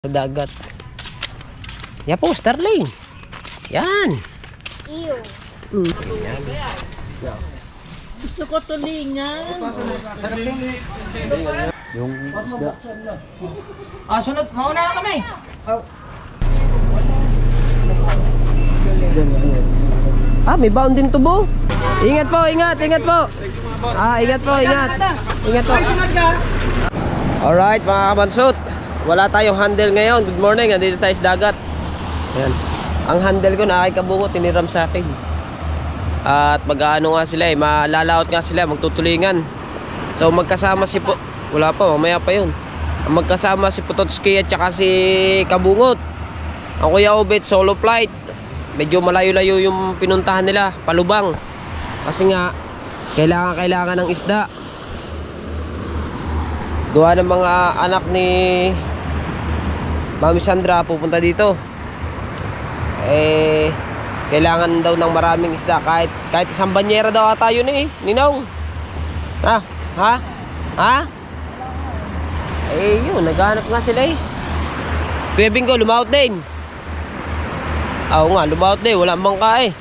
Sa dagat. Yan po, Starling. Yan. Iyo. Yan. Gusto ko tulingan. Yung isda. Sunod. Mauna na kami. May bound din tubo. Ingat po, ingat po. Ingat po, ingat. Ingat po. Alright, mga kabansot. Wala tayong handle ngayon. Good morning, andito tayo sa dagat. Ayan. Ang handle ko nakikabungot, tiniram sa akin. At mag-ano nga sila malalaot nga sila, magtutulingan. So magkasama si wala pa, mamaya pa yun. Magkasama si Putotski at saka si Kabungot. Ang Kuya Obet, solo flight. Medyo malayo-layo yung pinuntahan nila, Palubang. Kasi nga, kailangan ng isda. Gawa ng mga anak ni Mami Sandra pupunta dito. Kailangan daw ng maraming isda. Kahit isang banyera daw ata yun Ninong. Ha? Yun, naghahanap nga sila Kuya Bingo, lumaut din. Oo nga, lumaut din. Walang bangka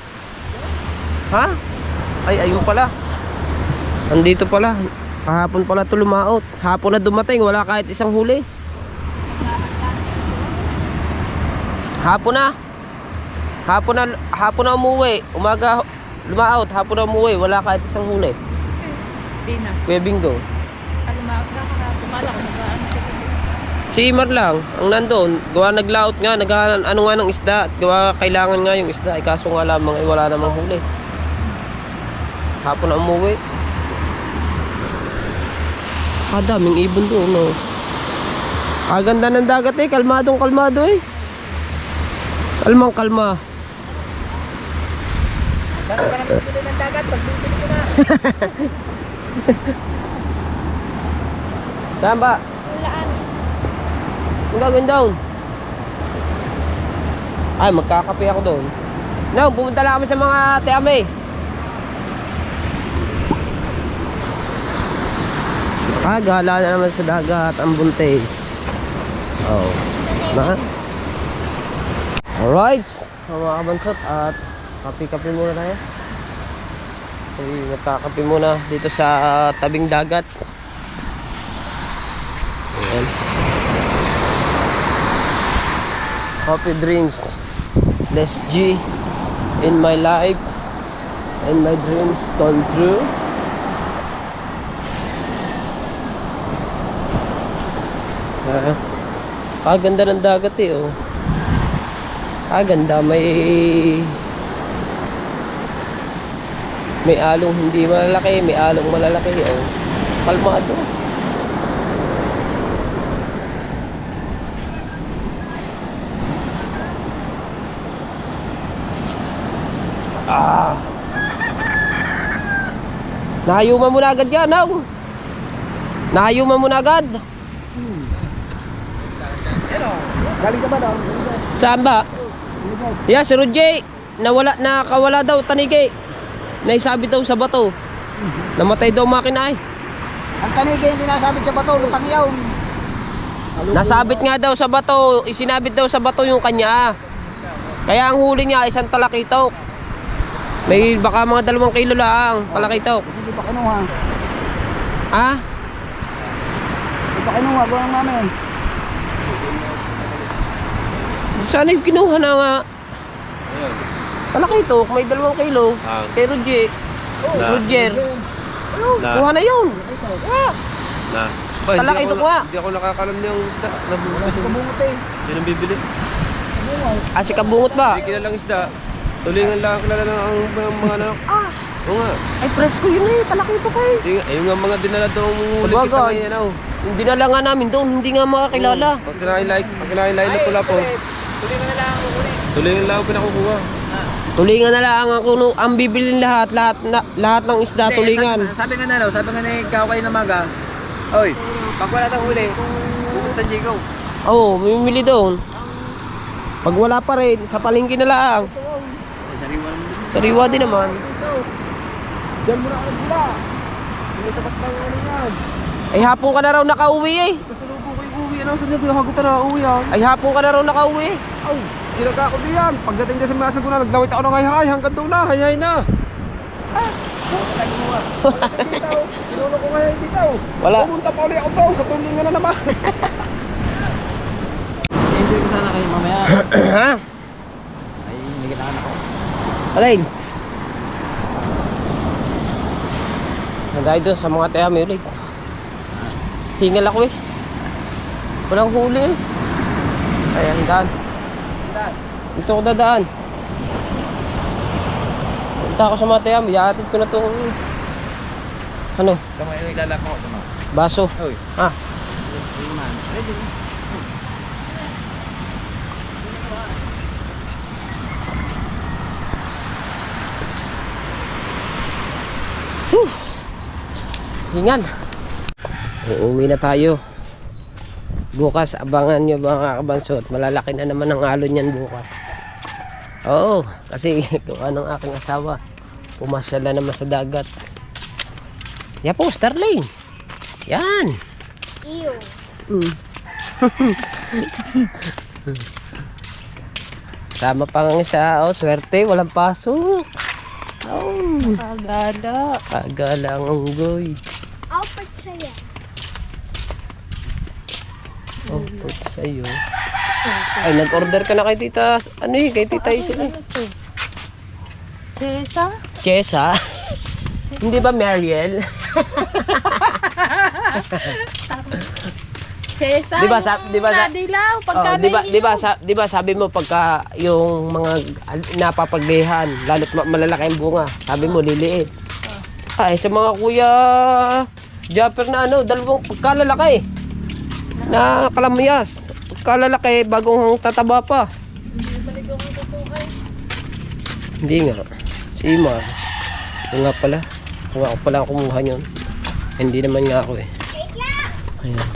Ha? Ayun pala. Andito pala. Kahapon pala ito lumaot. Hapon na dumating, wala kahit isang huli. Hapon na umuwi. Umaga lumaot, hapon na umuwi, wala kahit isang huli. Sino? Kuya Bingo. Lumaot ka kumala ko nagaan Si Mar lang ang nandoon. Gawa naglaot nga, ano nga ng isda. Gawa kailangan nga yung isda. Kaso nga lamang wala namang huli. Hapon na umuwi. Daming ibon doon, no. Ganda ng dagat kalmadong kalmado Kalma. Parang ka naman pili ng dagat. Pagbibili ko na. Saan ba? Hulaan. Ang gagawin doon? Magkakape ako doon. No, pumunta lang kami sa mga teame. Gala na naman sa dagat ang buntis. Alright, mga kabansot, at kape-kape muna tayo. Magkakape muna dito sa tabing dagat. Ayan. Coffee drinks, less G in my life and my dreams come true. Ganda ng dagat ganda, may along hindi malalaki, may along malalaki kalmado. Nahayuman mo na agad yan, nahayuman mo na agad. Galing ka ba daw? Saan ba? Yeah, si Roger, nakawala daw tanigi. Naisabit daw sa bato. Namatay daw makina Ang tanigi hindi nasabit sa bato, lutang yaw. Nasabit nga daw sa bato, isinabit daw sa bato yung kanya. Kaya ang huli niya isang talakitok. May baka mga 2 kilo lang talakitok. Hindi pa kinuha. Hindi pa kinuha, gawang namin. Sana yung kinuha na nga. Talakitok, may 2 kilo. Kay Roger. Kuha na yun. Talakitok nga. Hindi ako nakakalam niyang isda. Kabungot Sino bibili? Si Kabungot ba? Hindi kilalang isda. Tulingan lang kilala ng mga anak. Oo nga. Ay, presko yun talakitok Ayun nga mga dinala doon ulit kita Sabagay. ngayon. Hindi na lang nga namin doon, hindi nga makakilala. Pag kinain na pula po. Tulingan na lang ako ulit. Tulingan lang ako pinakukuha. Tulingan na lang ang bibilin lahat ng isda, tulingan. Sabi nga ni Kakay na Maga, oy, pag wala tayong huli, pupunta sa Jigaw. Mimili doon. Pag wala pa rin, sa palengke na lang. Sariwa din naman. Diyan mo na ako sila. Hindi tapat lang yan. Hapon ka na raw nakauwi Pasalubong ko yung uwi ano, sa niya, hagutan na, uwi yan. Ay, hapon ka na raw nakauwi. Aw, tinaga ako diyan. Pagdating din sa masa ko na, naglawit ako ng hay-hay, hanggang doon na, hay-hay na. Pinuno ko ngayon dito. Wala. Pumunta pa ulit ako daw, sa tulingan na naman. Enjoy ko sana kayo mamaya. Ha? Ay, may kailangan ako. Alay. Nandahil doon sa mga tayami ulit. Hingal ako eh. Walang huli eh. Ayan, daan. Dito ako dadaan. Punta ako sa mga tayami. Iatid ko na itong ano? Ito mo, ilalap ako. Ito mo. Baso. Uy. Ah. Ready man. Ready. Hingan. Uuwi na tayo. Bukas abangan nyo mga kabansot. Malalaki na naman ang alon yan bukas. Oo, kasi gawa ng aking asawa. Pumasyal na naman sa dagat. Yan po, Starling. Yan. Iyo. Sama pa ng isa. Oh, swerte, walang pasok. Oh, Pagala. agala ang unggoy. Apat saya. Oh, put sa'yo. Ay, nag-order ka na kay tita. Ano yun, kay tita Isil eh. Chesa? Chesa? Hindi ba Mariel? Chesa? Di ba Dilaw. Pagka di ba sabi mo pagka yung mga napapagdehan, lalo't malalaki ang bunga, sabi mo liliit. Ay, sa mga kuya Japper na ano, dalawang pagkalalaki na kalamyas. Pagkalalaki, bagong tataba pa. Hindi nga. Si Imar. Yung nga pala. Kung ako pala ang kumuha yun. Hindi naman nga ako eh. Ayan.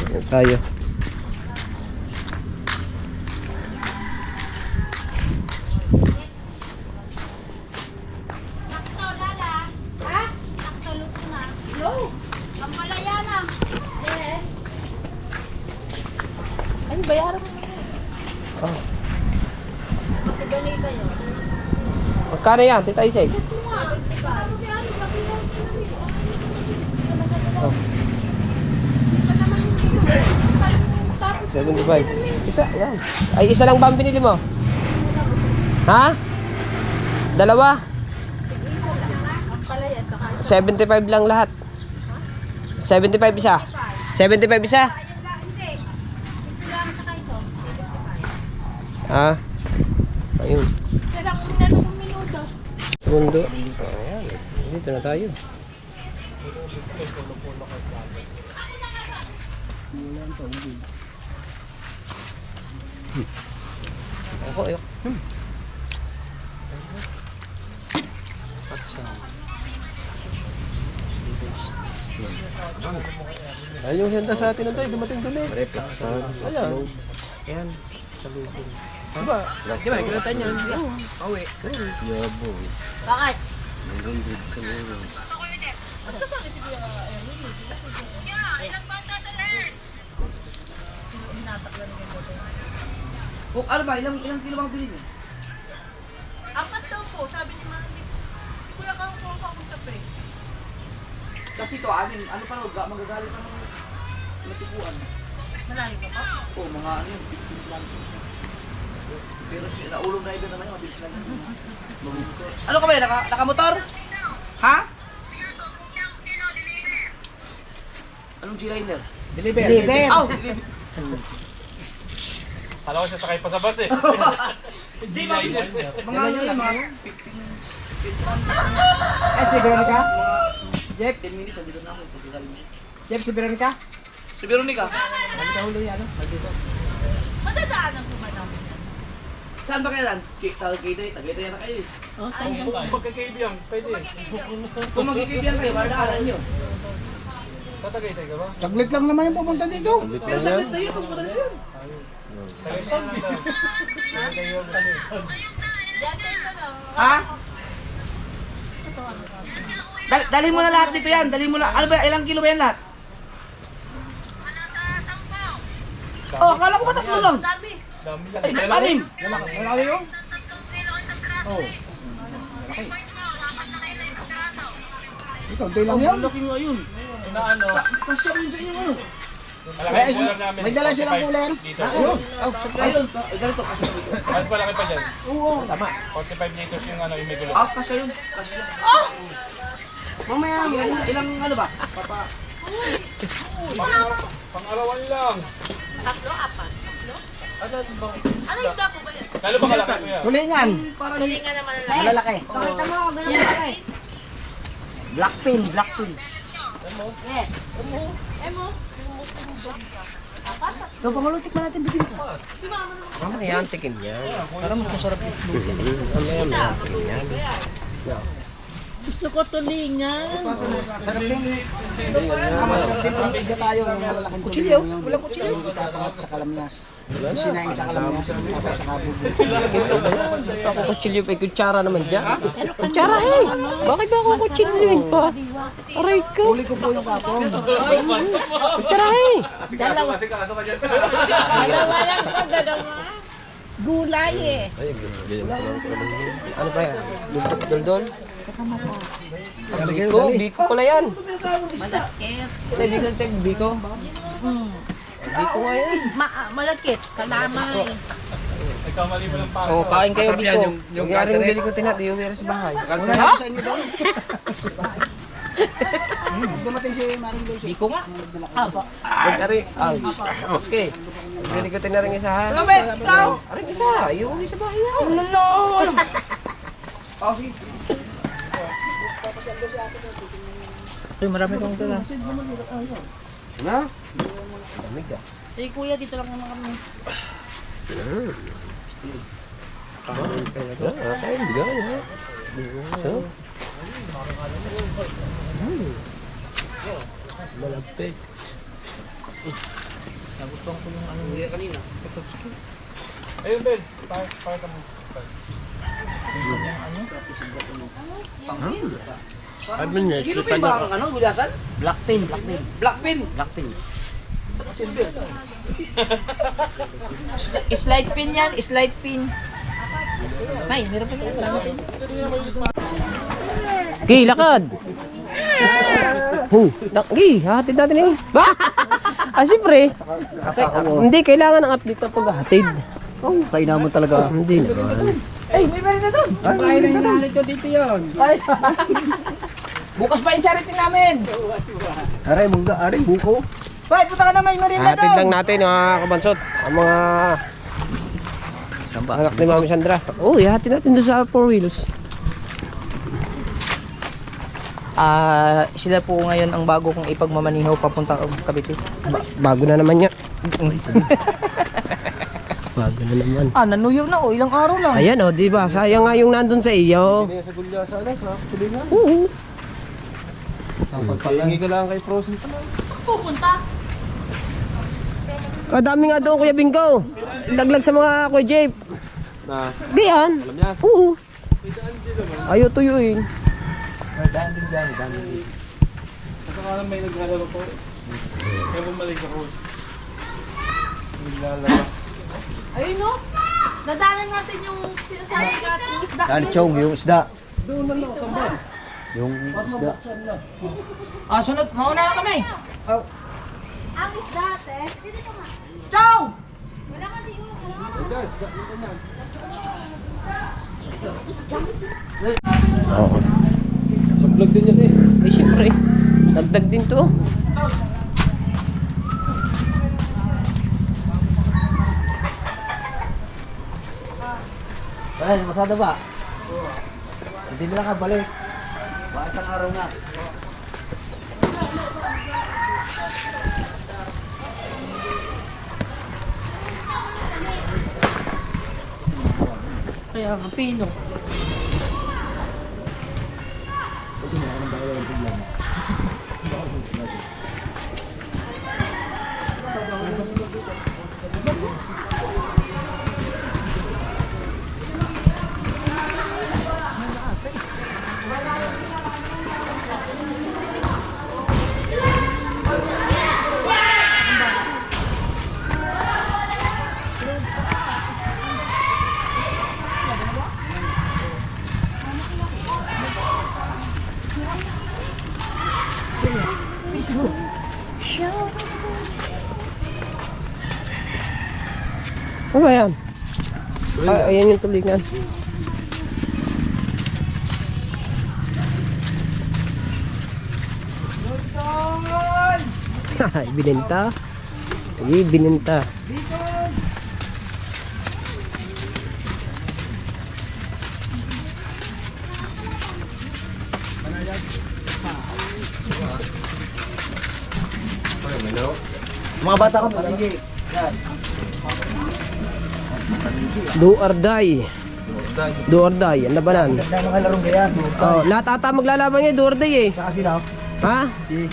Ayan tayo. Ay, bayaran mo. Oh. Magkano yan, Tita Isay? Oh. 75. Isa, yan. Ay, isa lang ba ang binili mo? Ha? Dalawa? 75 lang lahat. 75 isa. 75 isa. Ah. Ayun. Sarang minano kong minuto. Segundo. Ayan. Dito na tayo. Ako, ayok. Ayun yung henta sa atin na tayo, dumating doon eh. Ayan. Ayan. Salutin. Diba? Di ba, kinata niya. Pauwi. Bakit? Oh, ano ba? Ilang kilo bang bilhin niyo? Apat daw po, sabi ni Mami. Si Kuya Kang po ako eh. Kasi ito, amin, ano pa raw, magagalit pa ng matipuan. Malayo ka pa? Oo, mga ano yun, 15 kilometers. Pero si naulong driver naman yun, mabilis lang yun. Ano ka ba yun? Nakamotor? Ha? Anong G-Liner? Deliver. Oh, deliver. Kala ko siya sakay pa sa bus eh. G-Liner. Mga ano yun, mga 15. Si Veronica? Jeff, 10 minutes, sabi ko na ako. Jeff, si Veronica? Si Veronica? Sabi ka huli, ano? Nandito. Madadaanan ko man namin yan. Saan ba kayo lan? Tagaytay na kayo eh. Magkakaibigan, pwede. Kung magkikibyan kayo, maraanan nyo. Tatagaytay ka ba? Saglit lang naman yung pumunta dito. Pero saglit na yun, pumunta na yun. Yan tayo na lang. Ha? Dalhin mo na lahat dito yan. Dalhin mo na. Ano ba? Ilang kilo ba yan lahat? Oh, akala ko ba 3 lang? Dami. Ay, 6. Malaki yun? Oo. Ikaw, hindi lang yan. Ang laki nga yun. Kasya ko yun sa inyo ano? May dala silang cooler. Ayun. Oh, Ayun. Ganito, kasya dito. Mas malaki pa dyan. Oo, tama. 45 liters yung ano, yung may gulo. Kasya yun. Kasya yun. Mamaya, ilang ano ba? Pang-arawan lang. Tatlo, apat. Tatlo? Ano isda po ba yan? Lalo ba kalaki ko yan? Tulingan. Tulingan naman na lang. Malalaki. Pakita mo, ganun lang. Blackpin, blackpin. Emos. Ito, pangulutik pa natin bigyan ko. Mamaya ang tikim niya. Para mas masarap yung lutin. Mamaya ang tikim niya. Gusto ko tulingan. Sarap din. Masarap din kung bigyan tayo ng malalaking kutsilyo. Walang kutsilyo. Tatangat sa kalamyas. Sinaing sa kalamyas. Tapos sa kabubog. Ako kutsilyo pa, kutsara naman dyan. Kutsara eh! Bakit ba ako kutsilyoin pa? Aray ko! Huli ko po yung kapong. Kutsara eh! Dalawa lang po, dalawa. Gulay eh. Ano ba yan? Doldol? Biko? Biko pala yan. Malakit. Biko? Biko? Biko nga yan. Malakit. Kalamay. Ikaw mali mo lang pa. Oh, kain kayo, Biko. Yung garing bili ko tinat, yung meron sa bahay. Wala sa inyo doon. Dumating si Maring Lucy. Biko nga. Ari, okay. Bili ko tinaring isa ha. Sabit, ikaw. Aray isa, yung isa bahay yan. Uy, marami kong tala. Na? Dami ka. Eh, kuya, dito lang naman kami. Okay, bigay ha. So? Malapit. Nagustuhan ko yung ano nila kanina. Ayun, Ben. Pakita mo. Sabi niya, Sino pa yung bakang ano? Gulasan? Blackpin, blackpin. Blackpin. Blackpin. Slide pin yan. Slide pin. Nay, meron pa yan. Gi, lakad! Gi, hatid natin eh. Siyempre. Hindi, kailangan ng update na paghahatid. Oh, kainan mo talaga. Hindi naman. Ay, may meron na doon. Ay, nagalit ko dito yun. Bukas pa yung charity namin. Aray, mungga, aray, buko. Bay, punta ka na may merienda Hatid lang natin mga kabansot. Ang mga anak ni Mami Sandra. Oh, ihatid natin doon sa 4 wheels. Sila po ngayon ang bago kong ipagmamanihaw papunta Cavite. Bago na naman niya. Bago na naman. Nanuyaw na oh, ilang araw lang. Ayan oh, di ba? Sayang nga yung nandun sa iyo. Sa gulya sana, sa tulingan. Oo. Pagpalingi ka lang kay Frozen. Pupunta. Kadami nga doon, Kuya Bingko. Daglag sa mga Kuya Jeep. Na, Diyan. alam niya. Oo. Ayaw tuyuin. Sa kanan may naglalaro ko. Kaya bumalik ako. Naglalaro. Ayun no. Nadaanan natin yung sinasabi natin isda. Chong, yung isda. Yung isda. Sunod, mauna na kami. Ang isda, te. Dito nga. Ciao! Wala ka dito. Oo. Sa vlog din yan eh. Eh, syempre. Dagdag din to. Ay, masada ba? Hindi nila ka balik. Baka isang araw na. Kaya nga, pino. Ano ba yan? Ayan yung tulingan. Bininta. Bininta. Mga bata ko, patinggi. Yan. Do or die. Do or die. Ang labanan. Ganda ng mga larong ganyan. Oh, lahat ata maglalaban ngayon, do or die eh. Saka sila. Ha? Si...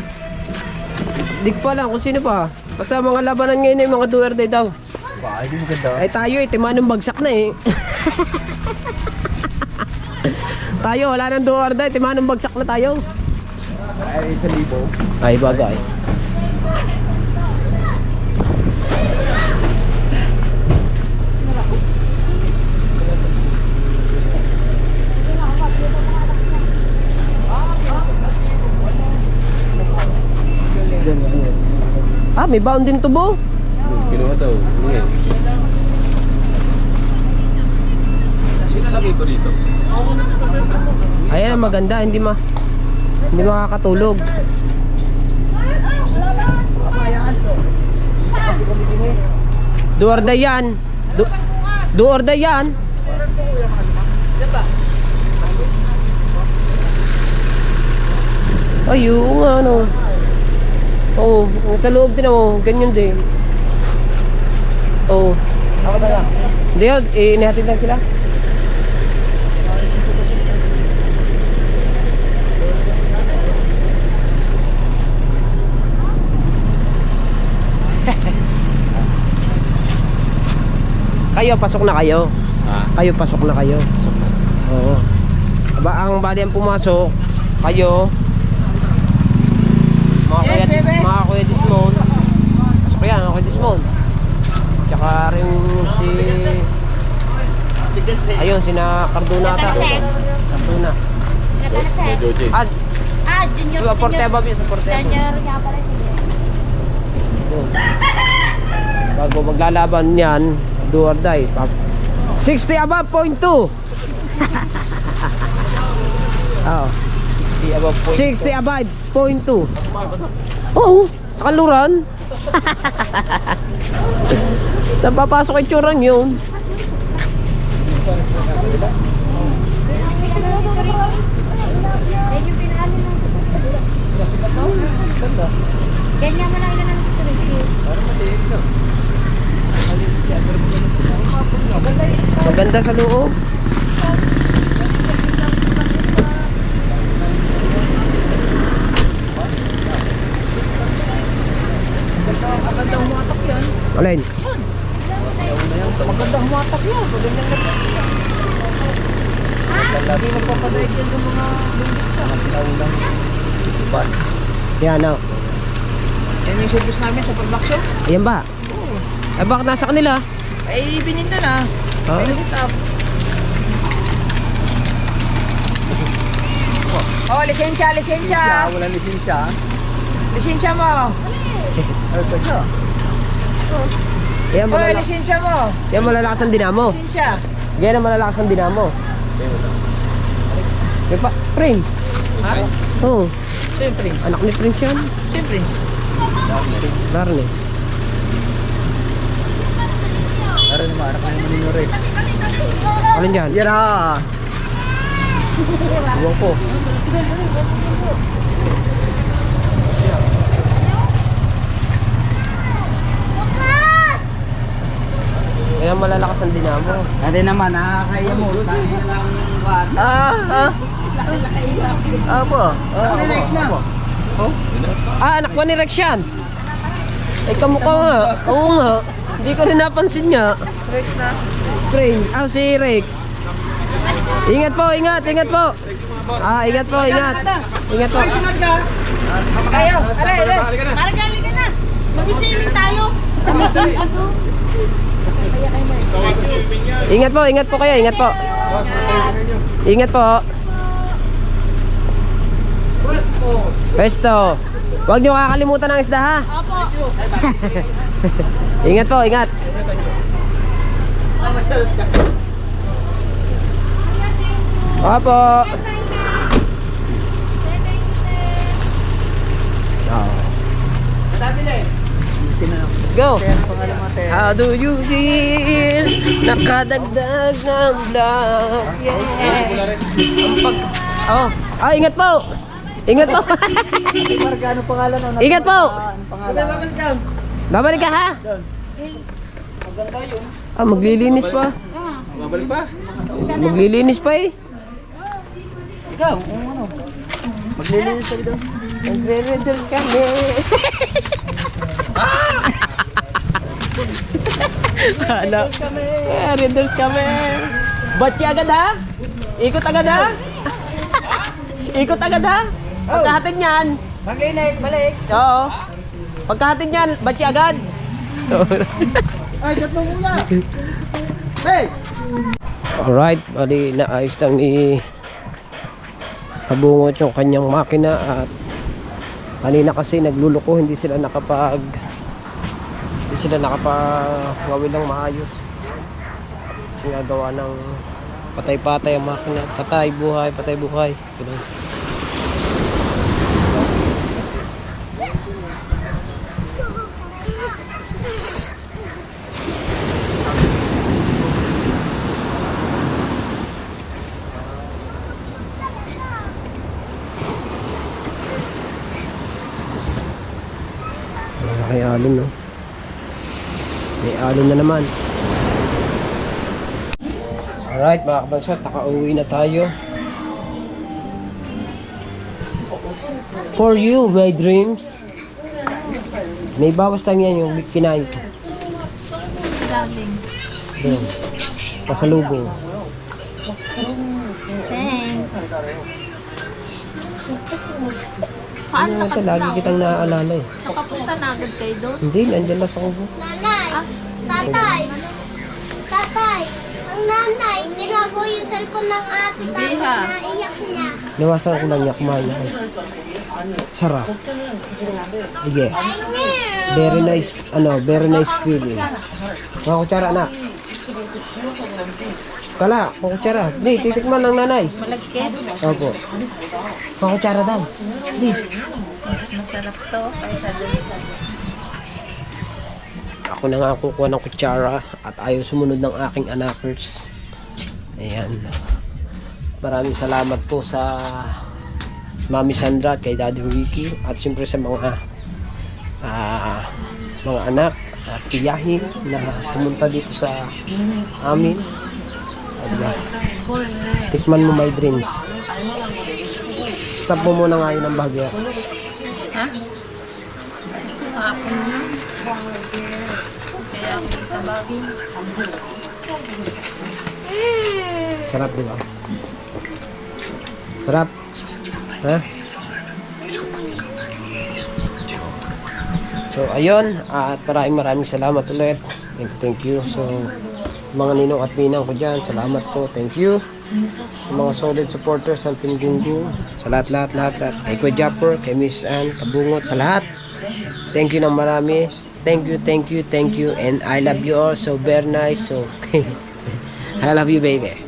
Di ko pa lang kung sino pa. Basta mga labanan ngayon ay mga do or die daw. Ba, hindi maganda. Ay tayo eh, timanong bagsak na eh. Tayo, wala nang do or die, timanong bagsak na tayo. Ay, 1,000. Ay, bagay. Ah, may bound din tubo. Kinuha daw. Hindi. Sino lagay ko dito? Ayan, maganda, hindi makakatulog. Do or die yan. Do or die yan. Ay, oo nga, ano. Oo, sa loob din ako, ganyan din. Oo. Ako ba lang? Hindi yun, inihatid lang sila. Kayo, pasok na kayo. Kayo, pasok na kayo. Oo. Aba, ang bali ang pumasok, kayo, mga Kuya Dismon. Pasok yan, mga Kuya Dismon. Tsaka rin si... Ayun, sina Cardona ata. Cardona. Junior. Supporte above yun, supporte above. Senior nga pala. Yun. Bago maglalaban yan, do or die. 60 above, point 2. Oo. 60 above, point 2. Oo, sa kaluran. Saan papasok yung tsuran yun? Ganyan mo lang ilan ang review. Maganda sa loob. Magandang humatak yan. Alin? Magandang humatak yan. Ganyan lang. Hindi magpapadayag yan sa mga lungista. Sinaulang ban. Yan o. Yan yung service namin sa production. Ayan ba? Ay bakit nasa kanila? Ay, bininda na. Ha? Ay, sit up. Oh, lisensya, lisensya. Wala lisensya. Lisensya mo. Ay, kasi. Yan Oh, malalakas. lisensya mo. Yan malalakas ang dinamo. Lisensya. Yan ang malalakas ang dinamo. Yung pa, Prince. Ha? Oo. Siyempre. Anak ni Prince yan. Siyempre. Darne. Meron naman, anak naman ninyo rin. Alin dyan? Yan ha. Huwag po. Yan ang malalakas ang dinamo. Dati naman, nakakaya mo. Apo. Next na. Ah, anak mo ni Rex yan. Ay, kamukha nga. Oo nga. Hindi ko rin napansin niya. Rex na. Prince. Ah, si Rex. Ingat po, ingat, ingat po. Ah, ingat po, ingat. Ingat po. Ay, sunod ka. Kayo. Alay, alay. Maragali ka na. Mag-swimming tayo. Ingat po kayo, ingat po. Ingat po. Pesto. Huwag niyo kakalimutan ng isda ha. Opo. Ingat po, ingat. Magsalap ka. Apo. Oh. Madami na eh. Let's go. Pangalan mo, te. How do you feel? Nakadagdag ng vlog. Yeah. Ang pag... Oh. Ah, ingat po. Ingat po. Marga, ano pangalan? Ano Ingat po. Ano pangalan? Babalik ka ha? Ah, maglilinis pa. Babalik pa. Maglilinis pa eh. Ikaw, ano? Maglilinis ka dito. Nagre-renders kami. Ano? Renders kami. Batsi agad ha? Ikot agad ha? Ikot agad ha? Pagkahatid niyan. Maglinis, balik. Oo. Pagkahatid niyan, batsi agad. Ay, kat mo muna. Hey! Alright, bali naayos lang ni Kabungot yung kanyang makina at kanina kasi nagluluko, hindi sila nakapagawin ng maayos. Sinagawa ng patay-patay ang makina, patay buhay. Ganun. May alon, no? May alon na naman. Alright mga kabansot, nakauwi na tayo. For you, my dreams. May bawas lang yan yung kinain ko. Galing. Doon. Pasalubong. Thanks. Ano Paano ito, lagi kitang naaalala eh. nakapunta na agad kayo doon? Hindi, nandiyan lang sa kubo. Nanay, tatay, tatay, ang nanay, tinago yung cellphone ng ate tapos naiyak niya. Nawasan ko lang niya, kumain na kayo. Sarap. Sige. Very nice feeling. Mga kutsara, anak. Kala, mga kutsara. Hindi, titikman lang nanay. Malagkit. Opo. Mga kutsara daw. Please. Mas masarap to kaysa doon. Ako na nga kukuha ng kutsara at ayaw sumunod ng aking anakers. Ayan. Maraming salamat po sa Mami Sandra at kay Daddy Ricky at siyempre sa mga anak at tiyahin na pumunta dito sa amin. At tikman mo my dreams. Stop mo muna nga yun ang bagyo. Ha? Hapon na. Kaya ako sa bagay. Sarap, di ba? Sarap. Ha? So, ayun. At maraming salamat ulit. Thank you. So, mga ninong at ninang ko dyan, salamat po. Thank you. Sa mga solid supporters sa Team Gunggong. Sa lahat. Kay Kuya Japper, kay Miss Ann, Kabungot, sa lahat. Thank you ng marami. Thank you. And I love you all. So, very nice. So, I love you, baby.